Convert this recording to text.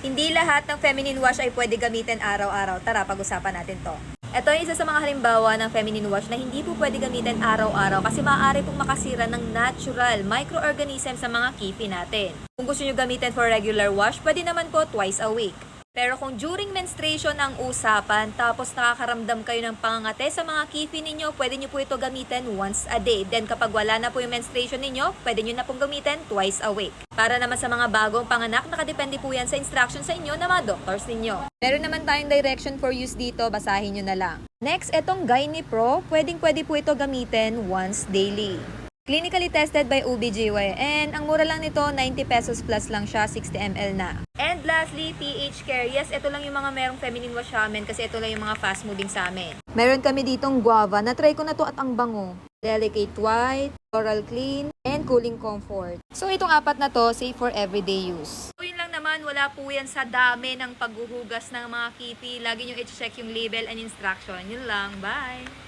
Hindi lahat ng feminine wash ay pwede gamitin araw-araw. Tara, pag-usapan natin to. Ito yung isa sa mga halimbawa ng feminine wash na hindi po pwede gamitin araw-araw kasi maaari pong makasira ng natural microorganism sa mga kifi natin. Kung gusto nyo gamitin for regular wash, pwede naman po twice a week. Pero kung during menstruation ang usapan, tapos nakakaramdam kayo ng pangangate sa mga kifi ninyo, pwede nyo po ito gamitin once a day. Then kapag wala na po yung menstruation ninyo, pwede nyo na pong gamitin twice a week. Para naman sa mga bagong panganak, nakadepende po yan sa instruction sa inyo ng mga doctors ninyo. Meron naman tayong direction for use dito, basahin nyo na lang. Next, etong Gyne Pro, pwede po ito gamitin once daily. Clinically tested by OBGYN. Ang mura lang nito, 90 pesos plus lang siya, 60 ml na. And lastly, pH Care. Yes, ito lang yung mga merong feminine wash sa amin kasi ito lang yung mga fast moving sa amin. Meron kami ditong guava. Na-try ko na to at ang bango. Delicate White, Oral Clean, and Cooling Comfort. So itong apat na to, safe for everyday use. So yun lang naman, wala po yan sa dami ng paghuhugas ng mga kipi. Lagi nyo i-check yung label and instruction. Yun lang, bye!